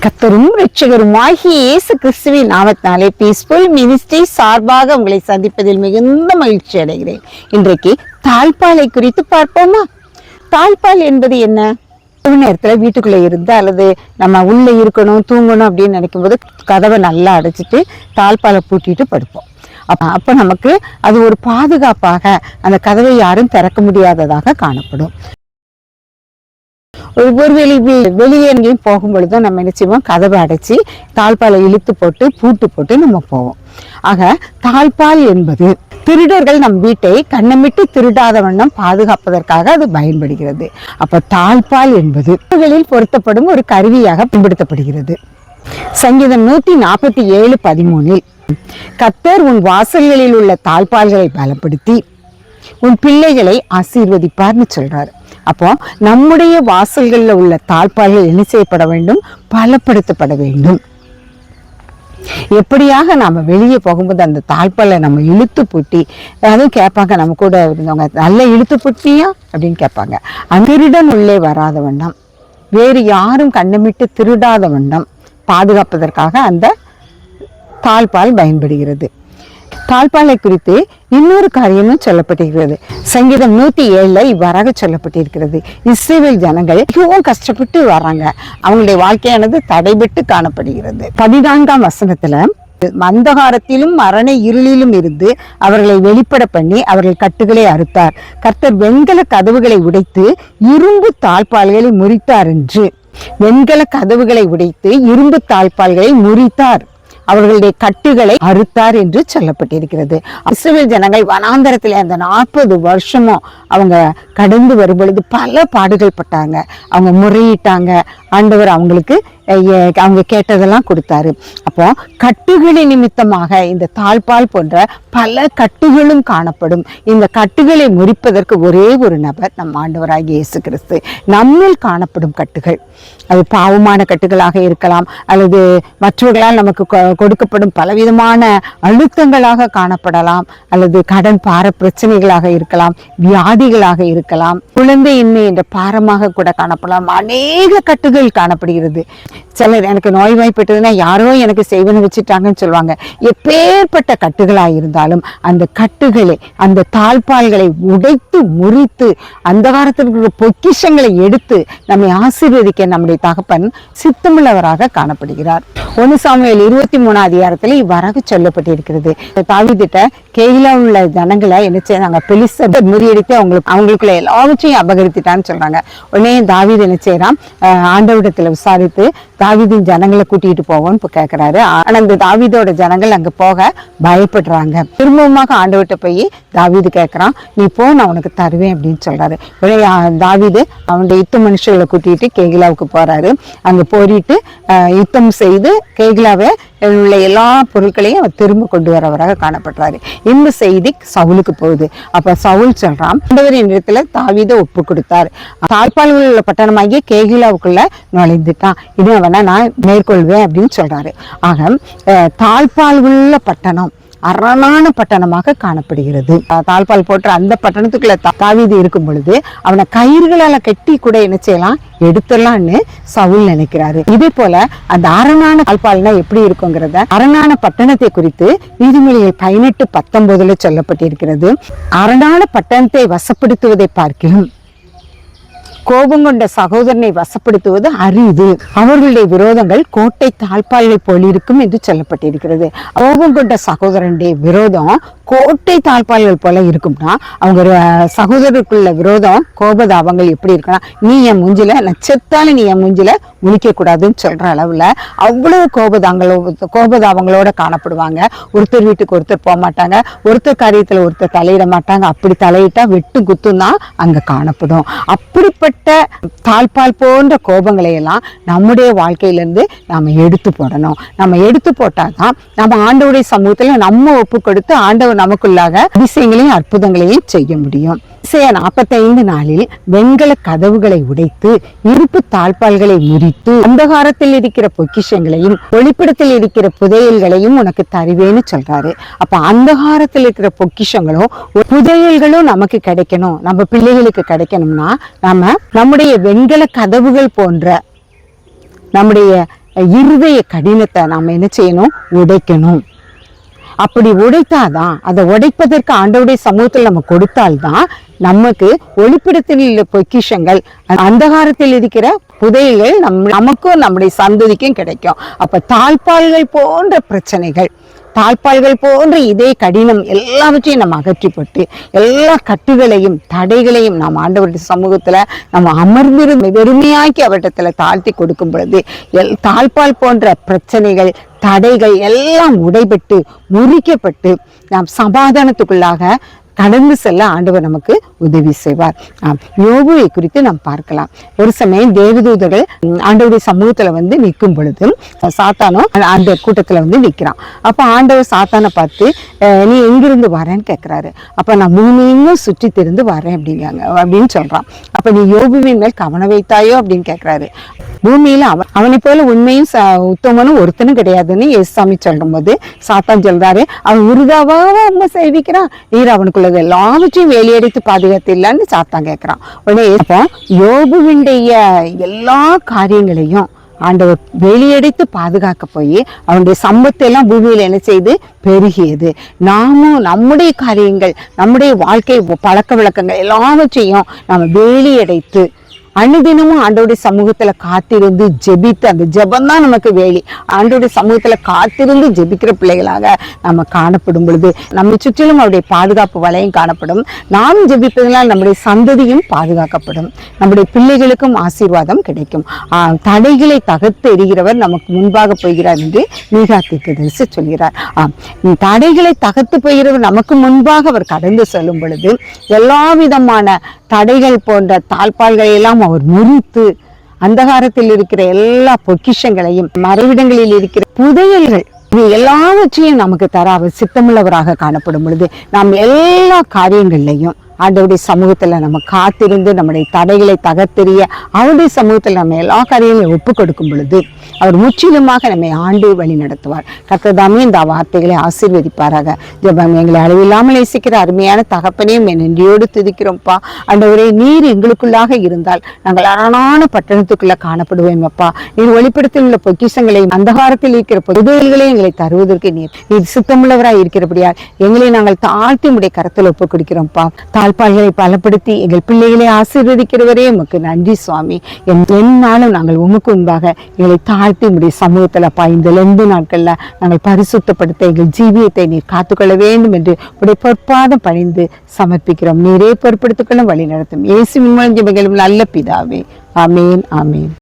கர்த்தரும் இரட்சகருமாகிய இயேசு கிறிஸ்துவின் நாமத்தினாலே பீஸ்ஃபுல் மினிஸ்ட்ரி சார்பாக உங்களை சந்திப்பதில் மிகுந்த மகிழ்ச்சி அடைகிறேன். இன்றைக்கு தாழ்பாலை குறித்து பார்ப்போமா? தாழ்பால் என்பது என்ன? ஒரு நேரத்துல வீட்டுக்குள்ள இருந்து அல்லது நம்ம உள்ள இருக்கணும் தூங்கணும் அப்படின்னு நினைக்கும் போது கதவை நல்லா அடைச்சிட்டு தாழ்பாலை பூட்டிட்டு படுப்போம். அப்ப நமக்கு அது ஒரு பாதுகாப்பாக அந்த கதவை யாரும் திறக்க முடியாததாக காணப்படும். ஒவ்வொரு வெளியே எங்கேயும் போகும் பொழுதும் நம்ம என்ன செய்வோம், கதவை அடைச்சி தாழ்பாலை இழுத்து போட்டு பூட்டு போட்டு நம்ம போவோம். ஆக தாழ்பால் என்பது திருடர்கள் நம் வீட்டை கண்ணமிட்டு திருடாத வண்ணம் பாதுகாப்பதற்காக அது பயன்படுகிறது. அப்ப தாழ்பால் என்பது வீடுகளில் பொருத்தப்படும் ஒரு கருவியாக பயன்படுத்தப்படுகிறது. சங்கீதம் 147:13 கர்த்தர் உன் வாசல்களில் உள்ள தாழ்பால்களை பலப்படுத்தி உன் பிள்ளைகளை ஆசீர்வதிப்பார்னு சொல்றாரு. அப்போ நம்முடைய வாசல்களில் உள்ள தாழ்பால்கள் என்ன செய்யப்பட வேண்டும்? பலப்படுத்தப்பட வேண்டும். எப்படியாக நாம வெளியே போகும்போது அந்த தாழ்பாலை நம்ம இழுத்து பூட்டி, அதுவும் கேட்பாங்க, நம்ம கூட இருந்தவங்க, நல்ல இழுத்து பூட்டியா அப்படின்னு கேட்பாங்க. அந்த திருடன் உள்ளே வராத வண்ணம், வேறு யாரும் கண்ணமிட்டு திருடாத வண்ணம் பாதுகாப்பதற்காக அந்த தாழ்பால் பயன்படுகிறது. தாழ்பாலை குறித்து இன்னொரு காரியமும் சொல்லப்பட்டிருக்கிறது. சங்கீதம் 107 இவ்வாறாக சொல்லப்பட்டிருக்கிறது. இஸ்ரவேல் ஜனங்கள் மிகவும் கஷ்டப்பட்டு வர்றாங்க. அவங்களுடைய வாழ்க்கையானது தடைபட்டு காணப்படுகிறது. 14ஆம் வசனத்துல அந்தகாரத்திலும் மரண இருளிலும் இருந்து அவர்களை வெளிப்பட பண்ணி அவர்கள் கட்டுகளை அறுத்தார். கர்த்தர் வெண்கல கதவுகளை உடைத்து இரும்பு தாழ்பால்களை முறித்தார் என்று. வெண்கல கதவுகளை உடைத்து இரும்பு தாழ்பால்களை முறித்தார், அவர்களுடைய கட்டுகளை அறுத்தார் என்று சொல்லப்பட்டிருக்கிறது. இஸ்ரவேல் ஜனங்கள் வனாந்தரத்தில் அந்த 40 வருஷமும் அவங்க கடந்து வரும் பொழுது பல பாடுகள் பட்டாங்க. அவங்க முறையிட்டாங்க. ஆண்டவர் அவங்களுக்கு அவங்க கேட்டதெல்லாம் கொடுத்தாரு. அப்போ கட்டுகளின் நிமித்தமாக இந்த தாழ்பால் போன்ற பல கட்டுகளும் காணப்படும். இந்த கட்டுகளை முறிப்பதற்கு ஒரே ஒரு நபர் நம் ஆண்டவராகிய இயேசு கிறிஸ்து. நம்மில் காணப்படும் கட்டுகள் அது பாவமான கட்டுகளாக இருக்கலாம், அல்லது மற்றவர்களால் நமக்கு கொடுக்கப்படும் பலவிதமான அழுத்தங்களாக காணப்படலாம், அல்லது கடன் பார பிரச்சனைகளாக இருக்கலாம், வியாதிகளாக இருக்கலாம், குழந்தையின்மை என்ற பாரமாக கூட காணப்படலாம். அநேக கட்டுகள் காணப்படுகிறது. சிலர் எனக்கு நோய்வாய்ப்பட்டதுன்னா யாரோ எனக்கு செய்வனை வச்சுட்டாங்கன்னு சொல்லுவாங்க. எப்பேற்பட்ட கட்டுகளாக இருந்தாலும் அந்த கட்டுகளை, அந்த தாழ்பால்களை உடைத்து முறித்து அந்த காலத்தில் இருக்கிற பொக்கிஷங்களை எடுத்து நம்மை ஆசீர்வதிக்க நம்முடைய தகப்பன் சித்தமுள்ளவராக காணப்படுகிறார். 1 சாமுவேல் 23ஆம் அதிகாரத்தில் இவ்வாறாக சொல்லப்பட்டிருக்கிறது. தாவீதிட்ட கேயிலா உள்ள ஜனங்களை என்ன செய்யறாங்க, பெலிஸ்தர் முறியடித்து அவங்களுக்குள்ள எல்லாவற்றையும் அபகரித்துட்டான்னு சொல்றாங்க. உடனே தாவீது என்ன செய்யறான், ஆண்டவரிடத்துல விசாரித்து தாவீதின் ஜனங்களை கூட்டிட்டு போவோன்னு இப்போ கேட்கிறாரு. ஆனா அந்த தாவீதோட ஜனங்கள் அங்க போக பயப்படுறாங்க. திரும்பவுமாக ஆண்டவர்கிட்ட போய் தாவீது கேட்கிறான், நீ போ, நான் உனக்கு தருவேன் அப்படின்னு சொல்றாரு. உடனே தாவீது அவனுடைய யுத்த மனுஷர்களை கூட்டிட்டு கேகிலாவுக்கு போறாரு. அங்க போரிட்டு யுத்தம் செய்து கேகிலாவை உள்ள எல்லா பொருட்களையும் அவர் திரும்ப கொண்டு வரவராக காணப்படுறாரு. இந்த செய்தி சவுலுக்கு போகுது. அப்ப சவுல் சொல்றான், ஆண்டவரின் இடத்துல தாவீதை ஒப்பு கொடுத்தார். தாழ்பால் உள்ள பட்டணமாகிய கேகிலாவுக்குள்ள நுழைந்துட்டான். இது வேணா நான் மேற்கொள்வேன் அப்படின்னு சொல்றாரு. ஆக தாழ்பால் உள்ள பட்டணம் அரணான பட்டணமாக காணப்படுகிறது. தாழ்பால் போன்ற அந்த பட்டணத்துக்குள்ள தாவீது இருக்கும் பொழுது அவனை கயிறுகளால கட்டி கூட என்ன செய்யலாம், எடுத்துடலான்னு சவுல் நினைக்கிறாரு. இதே போல அந்த அரணான தாழ்பால்னா எப்படி இருக்குங்கிறத, அரணான பட்டணத்தை குறித்து நீதிமொழிகள் 18:19 சொல்லப்பட்டிருக்கிறது. அரணான பட்டணத்தை வசப்படுத்துவதை பார்க்கிலும் கோபம் கொண்ட சகோதரனை வசப்படுத்துவது அரிது. அவர்களுடைய விரோதங்கள் கோட்டை தாழ்பால்களை போல் இருக்கும் என்று சொல்லப்பட்டிருக்கிறது. கோபம் கொண்ட சகோதரனுடைய விரோதம் கோட்டை தாழ்பால்கள் போல இருக்கும்னா, அவங்க சகோதரருக்குள்ள விரோதம் கோபதாபங்கள் எப்படி இருக்குன்னா, நீ என் மூஞ்சில நச்சத்தால நீ என் மூஞ்சில முழிக்க கூடாதுன்னு சொல்ற அளவுல அவ்வளவு கோபதாபங்களோட காணப்படுவாங்க. ஒருத்தர் வீட்டுக்கு ஒருத்தர் போக மாட்டாங்க, ஒருத்தர் காரியத்துல ஒருத்தர் தலையிட மாட்டாங்க. அப்படி தலையிட்டா வெட்டு குத்தும் தான் அங்க காணப்படும். அப்படிப்பட்ட தாழ்பால் போன்ற கோபங்களை எல்லாம் நம்முடைய வாழ்க்கையிலிருந்து நாம எடுத்து போடணும். நம்ம எடுத்து போட்டாதான் நம்ம ஆண்டவருடைய சமூகத்துல நம்ம ஒப்பு கொடுத்து ஆண்டவர் நமக்குள்ளாக அதிசயங்களையும் அற்புதங்களையும் செய்ய முடியும். 45 வெண்கல கதவுகளை உடைத்து இருப்பு தாழ்பால்களை முறித்து அந்தகாரத்தில் இருக்கிற பொக்கிஷங்களையும் ஒளிப்படத்தில் இருக்கிற புதையல்களையும் உனக்கு தருவேன்னு சொல்றாரு. அப்ப அந்தகாரத்தில் இருக்கிற பொக்கிஷங்களும் புதையல்களும் நமக்கு கிடைக்கணும், நம்ம பிள்ளைகளுக்கு கிடைக்கணும்னா நம்ம நம்முடைய வெண்கல கதவுகள் போன்ற நம்முடைய இருதய கடினத்தை நாம் என்ன செய்யணும்? உடைக்கணும். அப்படி உடைத்தாதான், அதை உடைப்பதற்கு ஆண்டவருடைய சமூகத்தில் நம்ம கொடுத்தால்தான் நமக்கு ஒளிப்பிடத்தில் உள்ள பொக்கிஷங்கள், அந்தகாரத்தில் இருக்கிற புதையல்கள் நமக்கும் நம்முடைய சந்ததிக்கும் கிடைக்கும். அப்ப தாழ்பால்கள் போன்ற பிரச்சனைகள், தாழ்பால்கள் போன்ற இதே கடினம் எல்லாவற்றையும் நம்ம அகற்றிப்பட்டு எல்லா கட்டுகளையும் தடைகளையும் நாம் ஆண்டவருடைய சமூகத்துல நம்ம அமர்ந்திருந்து வெறுமையாக்கி அவரிடத்துல தாழ்த்தி கொடுக்கும் பொழுது தாழ்பால் போன்ற பிரச்சனைகள், தடைகள் எல்லாம் உடைபட்டு முறிக்கப்பட்டு நாம் சமாதானத்துக்குள்ளாக கடந்து செல்ல ஆண்டவர் நமக்கு உதவி செய்வார். யோபுவை குறித்து நாம் பார்க்கலாம். ஒரு சமயம் தேவதூதர்கள் ஆண்டவருடைய சமூகத்துல வந்து நிற்கும் பொழுது சாத்தானும் அந்த கூட்டத்துல வந்து நிற்கிறான். அப்ப ஆண்டவர் சாத்தானை பார்த்து, நீ எங்கிருந்து வரேன்னு கேட்கிறாரு. அப்ப நான் பூமியும் சுற்றி திருந்து வரேன் அப்படின்னு சொல்றான். அப்ப நீ யோபுவின் மேல் கவனம் வைத்தாயோ அப்படின்னு கேட்கிறாரு. பூமியில அவனை போல உண்மையும் உத்தமனும் ஒருத்தனும் கிடையாதுன்னு ஏசாமி சொல்லும் போது சாத்தான் சொல்றாரு, அவன் உருதாவாக அவங்க சேவிக்கிறான், நீர் அவனுக்குள்ளது எல்லாவற்றையும் வேலையடித்து பாதுகாத்தில்லான்னு சாத்தான் கேட்கிறான். உடனே யோபுவினுடைய எல்லா காரியங்களையும் ஆண்டவர் வெளியடித்து பாதுகாக்க போய் அவனுடைய சம்பத்தை எல்லாம் பூமியில என்ன செய்து பெருகியது. நாமும் நம்முடைய காரியங்கள், நம்முடைய வாழ்க்கை பழக்க வழக்கங்கள் எல்லாவற்றையும் நாம் வேலியடைத்து அனுதினமும் ஆண்டோடைய சமூகத்துல காத்திருந்து ஜெபித்து, அந்த ஜெபம்தான் நமக்கு வேலி. ஆண்டோடைய சமூகத்துல காத்திருந்து ஜெபிக்கிற பிள்ளைகளாக நம்ம காணப்படும் பொழுது நம்மை சுற்றிலும் அவருடைய பாதுகாப்பு வலையும் காணப்படும். நாம் ஜெபிப்பதனால் நம்முடைய சந்ததியும் பாதுகாக்கப்படும், நம்முடைய பிள்ளைகளுக்கும் ஆசீர்வாதம் கிடைக்கும். தடைகளை தகர்த்து எறிகிறவர் நமக்கு முன்பாக போகிறார் என்று மீகா தீர்க்கதரிசி சொல்கிறார். தடைகளை தகர்த்து போகிறவர் நமக்கு முன்பாக அவர் கடந்து செல்லும் பொழுது எல்லா விதமான தடைகள் போன்ற தாழ்பால்களை எல்லாம் அவர் முறித்து அந்தகாரத்தில் இருக்கிற எல்லா பொக்கிஷங்களையும், மறைவிடங்களில் இருக்கிற புதையல்கள், இது எல்லாவற்றையும் நமக்கு தர அவர் சித்தமுள்ளவராக காணப்படும் பொழுது நாம் எல்லா காரியங்கள்லையும் ஆண்டவருடைய சமூகத்துல நம்ம காத்திருந்து நம்முடைய தடைகளை தகர்த்தெறிய அவருடைய சமூகத்தில் நம்ம எல்லா காரியங்களையும் ஒப்பு கொடுக்கும் பொழுது அவர் முற்றிலுமாக நம்மை ஆண்டு வழி நடத்துவார். கர்த்தர் இந்த வார்த்தைகளை ஆசீர்வதிப்பாராக. ஜெபம். எங்களை அளவில்லாமல் நேசிக்கிற அருமையான தகப்பனையும் நன்றியோடு துதிக்கிறோம்ப்பா. ஆண்டவரே, நீர் எங்களுக்குள்ளாக இருந்தால் நாங்கள் அரணான பட்டணத்துக்குள்ள காணப்படுவோம் அப்பா. நீர் ஒளிப்படத்தில் உள்ள பொக்கிஷங்களையும் அந்தகாரத்தில் இருக்கிற புதையல்களையும் எங்களை தருவதற்கு நீர் சித்தமுள்ளவராய் இருக்கிறபடியால் எங்களை நாங்கள் தாழ்த்தி உடைய கரத்தில் ஒப்பு கொடுக்கிறோம்ப்பா. தாழ்பால்களை பலப்படுத்தி எங்கள் பிள்ளைகளை ஆசீர்வதிக்கிறவரே உமக்கு நன்றி சுவாமி. என்னாலும் நாங்கள் உமக்கு முன்பாக எங்களை தாழ்த்தி உடைய சமூகத்துல இந்த 2 நாட்கள்ல நாங்கள் பரிசுத்தப்படுத்த எங்கள் ஜீவியத்தை நீர் காத்துக்கொள்ள வேண்டும் என்று உடைய பொற்பாதம் பணிந்து சமர்ப்பிக்கிறோம். நீரே பொறுப்படுத்திக் கொள்ள வழி நடத்தும். இயேசுவின் மூலம் ஜெபங்களும் நல்ல பிதாவே. ஆமேன், ஆமேன்.